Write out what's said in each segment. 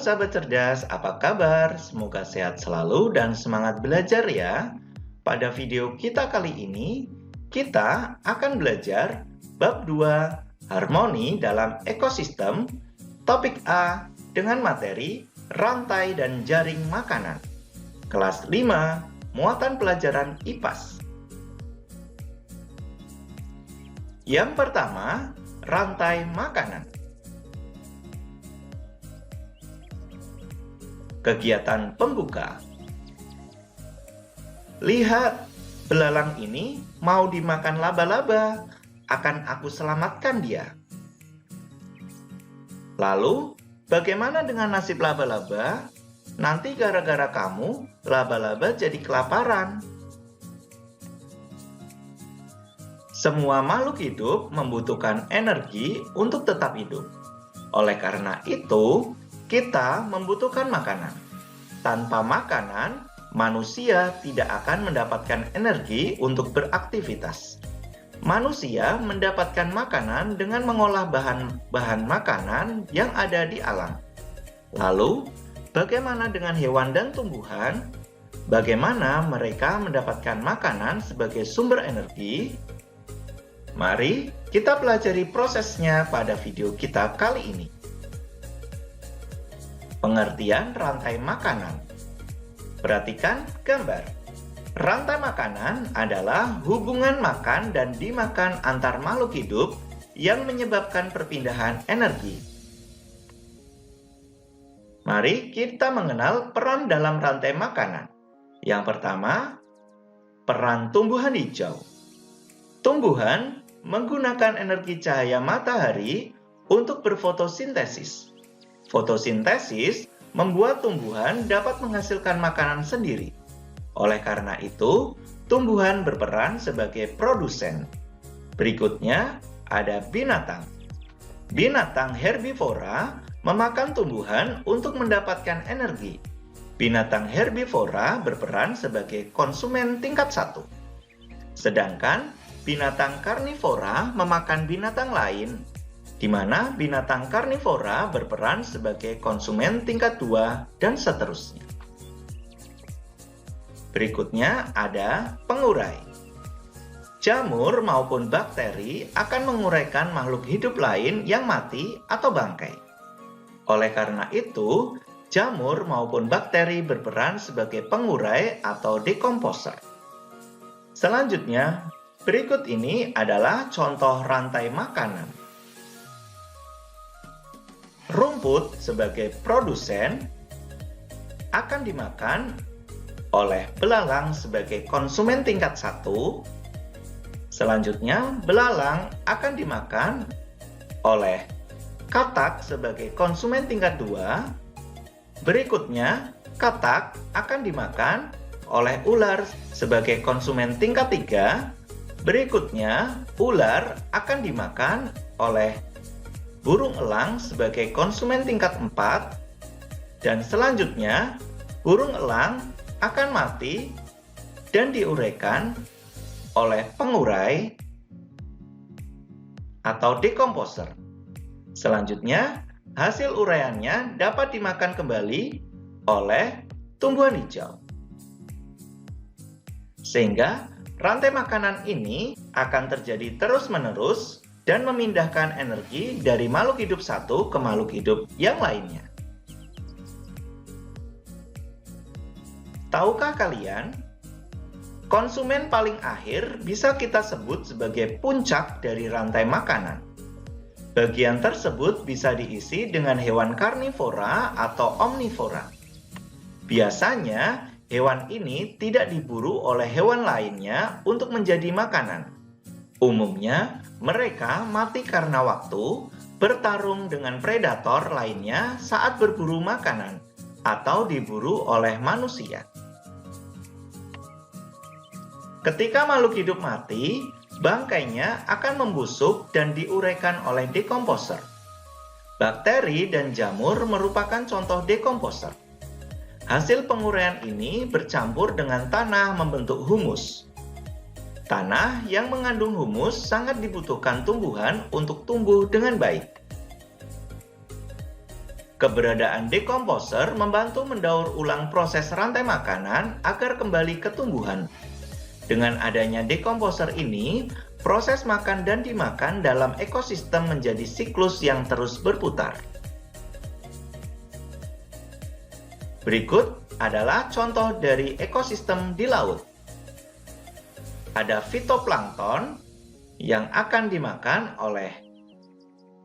sahabat cerdas, apa kabar? Semoga sehat selalu dan semangat belajar ya. Pada video kita kali ini, kita akan belajar bab 2, harmoni dalam ekosistem, topik A dengan materi rantai dan jaring makanan. Kelas 5, muatan pelajaran IPAS. Yang pertama, rantai makanan. Kegiatan pembuka. Lihat, belalang ini mau dimakan laba-laba. Akan aku selamatkan dia. Lalu, bagaimana dengan nasib laba-laba? Nanti gara-gara kamu, laba-laba jadi kelaparan. Semua makhluk hidup membutuhkan energi untuk tetap hidup. Oleh karena itu, kita membutuhkan makanan. Tanpa makanan, manusia tidak akan mendapatkan energi untuk beraktivitas. Manusia mendapatkan makanan dengan mengolah bahan makanan yang ada di alam. Lalu, bagaimana dengan hewan dan tumbuhan? Bagaimana mereka mendapatkan makanan sebagai sumber energi? Mari kita pelajari prosesnya pada video kita kali ini. Pengertian rantai makanan. Perhatikan gambar. Rantai makanan adalah hubungan makan dan dimakan antar makhluk hidup yang menyebabkan perpindahan energi. Mari kita mengenal peran dalam rantai makanan. Yang pertama, peran tumbuhan hijau. Tumbuhan menggunakan energi cahaya matahari untuk berfotosintesis. Fotosintesis membuat tumbuhan dapat menghasilkan makanan sendiri. Oleh karena itu, tumbuhan berperan sebagai produsen. Berikutnya, ada binatang. Binatang herbivora memakan tumbuhan untuk mendapatkan energi. Binatang herbivora berperan sebagai konsumen tingkat 1. Sedangkan binatang karnivora memakan binatang lain, di mana binatang karnivora berperan sebagai konsumen tingkat 2 dan seterusnya. Berikutnya ada pengurai. Jamur maupun bakteri akan menguraikan makhluk hidup lain yang mati atau bangkai. Oleh karena itu, jamur maupun bakteri berperan sebagai pengurai atau dekomposer. Selanjutnya, berikut ini adalah contoh rantai makanan. Rumput sebagai produsen akan dimakan oleh belalang sebagai konsumen tingkat 1. Selanjutnya, belalang akan dimakan oleh katak sebagai konsumen tingkat 2. Berikutnya, katak akan dimakan oleh ular sebagai konsumen tingkat 3. Berikutnya, ular akan dimakan oleh burung elang sebagai konsumen tingkat 4. Dan selanjutnya, burung elang akan mati dan diuraikan oleh pengurai atau dekomposer. Selanjutnya, hasil uraiannya dapat dimakan kembali oleh tumbuhan hijau. Sehingga rantai makanan ini akan terjadi terus-menerus dan memindahkan energi dari makhluk hidup satu ke makhluk hidup yang lainnya. Tahukah kalian, konsumen paling akhir bisa kita sebut sebagai puncak dari rantai makanan. Bagian tersebut bisa diisi dengan hewan karnivora atau omnivora. Biasanya, hewan ini tidak diburu oleh hewan lainnya untuk menjadi makanan. Umumnya, mereka mati karena waktu, bertarung dengan predator lainnya saat berburu makanan, atau diburu oleh manusia. Ketika makhluk hidup mati, bangkainya akan membusuk dan diuraikan oleh dekomposer. Bakteri dan jamur merupakan contoh dekomposer. Hasil penguraian ini bercampur dengan tanah membentuk humus. Tanah yang mengandung humus sangat dibutuhkan tumbuhan untuk tumbuh dengan baik. Keberadaan dekomposer membantu mendaur ulang proses rantai makanan agar kembali ke tumbuhan. Dengan adanya dekomposer ini, proses makan dan dimakan dalam ekosistem menjadi siklus yang terus berputar. Berikut adalah contoh dari ekosistem di laut. Ada fitoplankton yang akan dimakan oleh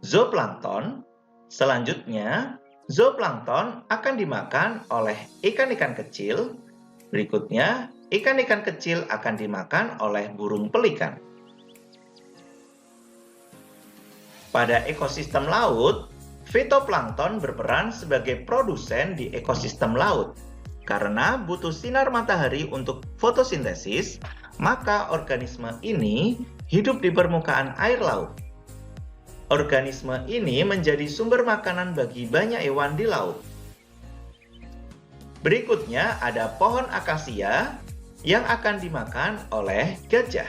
zooplankton. Selanjutnya, zooplankton akan dimakan oleh ikan-ikan kecil. Berikutnya, ikan-ikan kecil akan dimakan oleh burung pelikan. Pada ekosistem laut, fitoplankton berperan sebagai produsen di ekosistem laut. Karena butuh sinar matahari untuk fotosintesis, maka organisme ini hidup di permukaan air laut. Organisme ini menjadi sumber makanan bagi banyak hewan di laut. Berikutnya ada pohon akasia yang akan dimakan oleh gajah.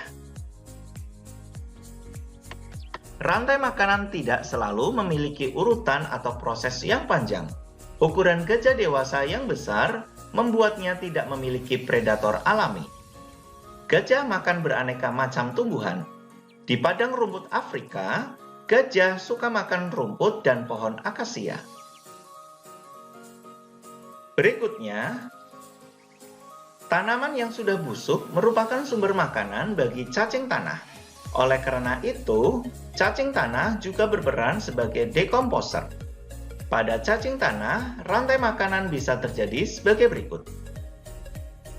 Rantai makanan tidak selalu memiliki urutan atau proses yang panjang. Ukuran gajah dewasa yang besar membuatnya tidak memiliki predator alami. Gajah makan beraneka macam tumbuhan. Di padang rumput Afrika, gajah suka makan rumput dan pohon akasia. Berikutnya, tanaman yang sudah busuk merupakan sumber makanan bagi cacing tanah. Oleh karena itu, cacing tanah juga berperan sebagai dekomposer. Pada cacing tanah, rantai makanan bisa terjadi sebagai berikut.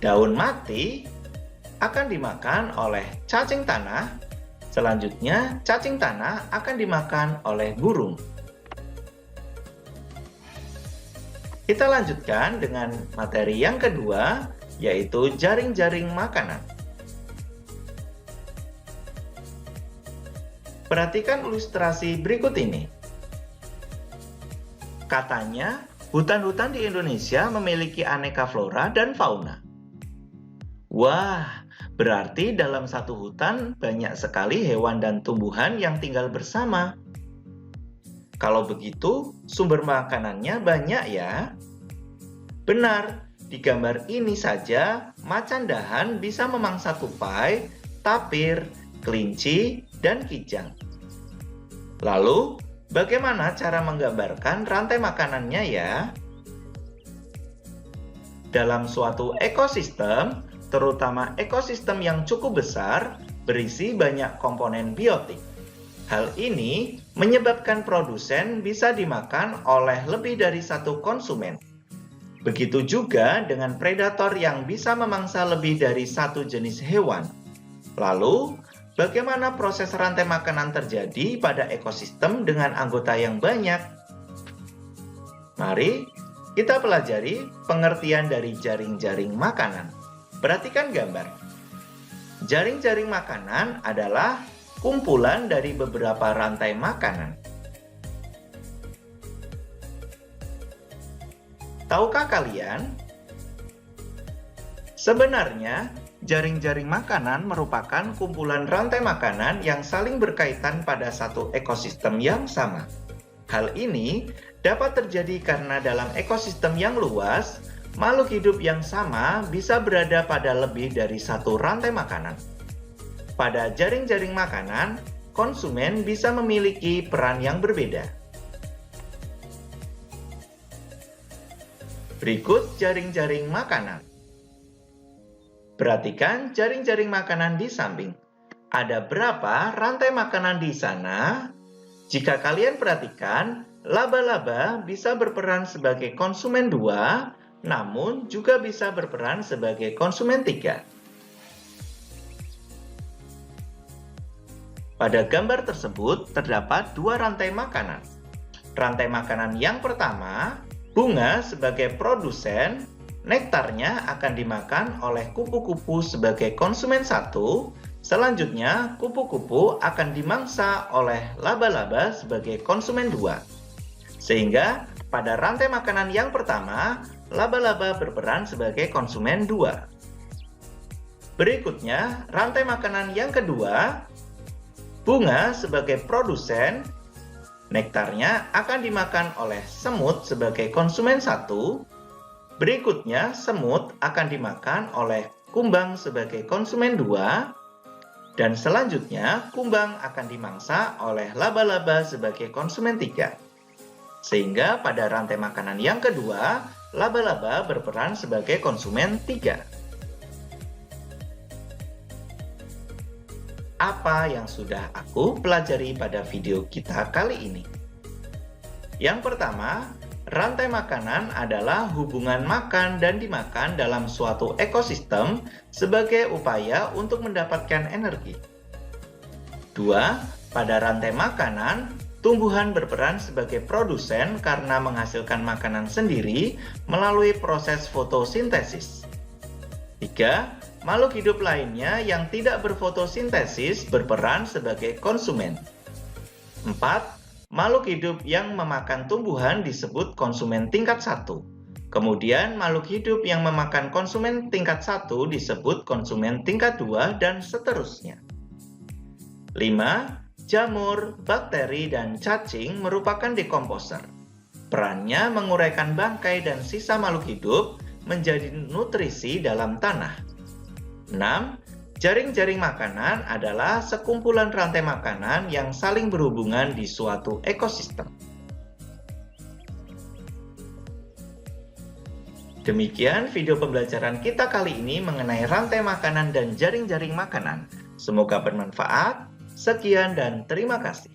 Daun mati akan dimakan oleh cacing tanah. Selanjutnya, cacing tanah akan dimakan oleh burung. Kita lanjutkan dengan materi yang kedua, yaitu jaring-jaring makanan. Perhatikan ilustrasi berikut ini. Katanya, hutan-hutan di Indonesia memiliki aneka flora dan fauna. Wah, berarti dalam satu hutan banyak sekali hewan dan tumbuhan yang tinggal bersama. Kalau begitu, sumber makanannya banyak ya? Benar, di gambar ini saja macan dahan bisa memangsa tupai, tapir, kelinci, dan kijang. Lalu, bagaimana cara menggambarkan rantai makanannya ya? Dalam suatu ekosistem, terutama ekosistem yang cukup besar, berisi banyak komponen biotik. Hal ini menyebabkan produsen bisa dimakan oleh lebih dari satu konsumen. Begitu juga dengan predator yang bisa memangsa lebih dari satu jenis hewan. Lalu, bagaimana proses rantai makanan terjadi pada ekosistem dengan anggota yang banyak? Mari kita pelajari pengertian dari jaring-jaring makanan. Perhatikan gambar. Jaring-jaring makanan adalah kumpulan dari beberapa rantai makanan. Tahukah kalian? Sebenarnya, jaring-jaring makanan merupakan kumpulan rantai makanan yang saling berkaitan pada satu ekosistem yang sama. Hal ini dapat terjadi karena dalam ekosistem yang luas, makhluk hidup yang sama bisa berada pada lebih dari satu rantai makanan. Pada jaring-jaring makanan, konsumen bisa memiliki peran yang berbeda. Berikut jaring-jaring makanan. Perhatikan jaring-jaring makanan di samping. Ada berapa rantai makanan di sana? Jika kalian perhatikan, laba-laba bisa berperan sebagai konsumen 2, namun juga bisa berperan sebagai konsumen 3. Pada gambar tersebut terdapat dua rantai makanan. Rantai makanan yang pertama, bunga sebagai produsen, nektarnya akan dimakan oleh kupu-kupu sebagai konsumen 1, selanjutnya kupu-kupu akan dimangsa oleh laba-laba sebagai konsumen 2. Sehingga pada rantai makanan yang pertama, laba-laba berperan sebagai konsumen 2. Berikutnya, rantai makanan yang kedua, bunga sebagai produsen, Nektarnya akan dimakan oleh semut sebagai konsumen 1, berikutnya semut akan dimakan oleh kumbang sebagai konsumen 2, dan selanjutnya kumbang akan dimangsa oleh laba-laba sebagai konsumen 3. Sehingga pada rantai makanan yang kedua, laba-laba berperan sebagai konsumen 3. Apa yang sudah aku pelajari pada video kita kali ini? Yang pertama, rantai makanan adalah hubungan makan dan dimakan dalam suatu ekosistem sebagai upaya untuk mendapatkan energi. 2. Pada rantai makanan, tumbuhan berperan sebagai produsen karena menghasilkan makanan sendiri melalui proses fotosintesis. 3. Makhluk hidup lainnya yang tidak berfotosintesis berperan sebagai konsumen. 4. Makhluk hidup yang memakan tumbuhan disebut konsumen tingkat 1. Kemudian makhluk hidup yang memakan konsumen tingkat 1 disebut konsumen tingkat 2 dan seterusnya. 5. Jamur, bakteri, dan cacing merupakan dekomposer. Perannya menguraikan bangkai dan sisa makhluk hidup menjadi nutrisi dalam tanah. 6. Jaring-jaring makanan adalah sekumpulan rantai makanan yang saling berhubungan di suatu ekosistem. Demikian video pembelajaran kita kali ini mengenai rantai makanan dan jaring-jaring makanan. Semoga bermanfaat. Sekian dan terima kasih.